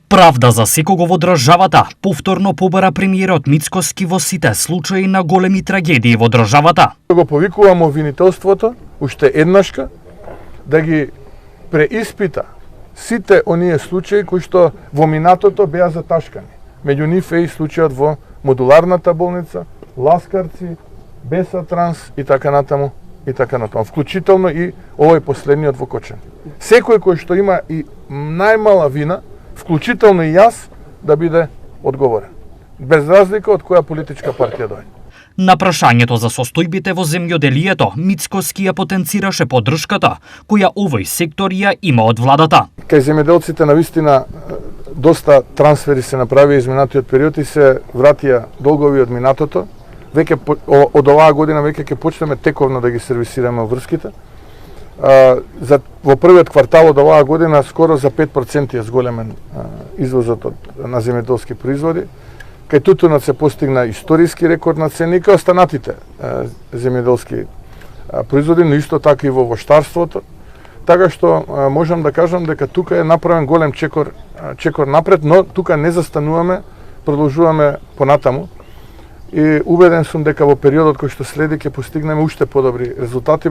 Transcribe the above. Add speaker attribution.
Speaker 1: Правда за секого во државата. Повторно побара премиерот Мицкоски во сите случаи на големи трагедии во државата.
Speaker 2: Го повикувам обвинителството уште еднашка да ги преиспита сите оние случаи кои што во минатото беа заташкани. Меѓу нив е и случајот во модуларната болница, Ласкарци, Беса Транс и така натаму, вклучително и овој последниот во Кочани. Секој кој што има и најмала вина, вклучително и јас, да биде одговорен. Без разлика од која политичка партија доаѓа.
Speaker 1: На прашањето за состојбите во земјоделието, Мицкоски ја потенцираше поддршката која овој сектор ја има од владата.
Speaker 2: Кај земјоделците навистина доста трансфери се направи изминатиот период и се вратија долгови од минатото. Веќе од оваа година веќе ќе почнеме тековно да ги сервисираме врските. Во првиот квартал од оваа година скоро за 5% е зголемен извозот на земјоделски производи. Кај тутунот се постигна историски рекорд на цени, кај останатите земјоделски производи, но исто така и во воштарството. Така што можам да кажам дека тука е направен голем чекор напред, но тука не застануваме, продолжуваме понатаму. И убеден сум дека во периодот кој што следи ќе постигнеме уште подобри резултати.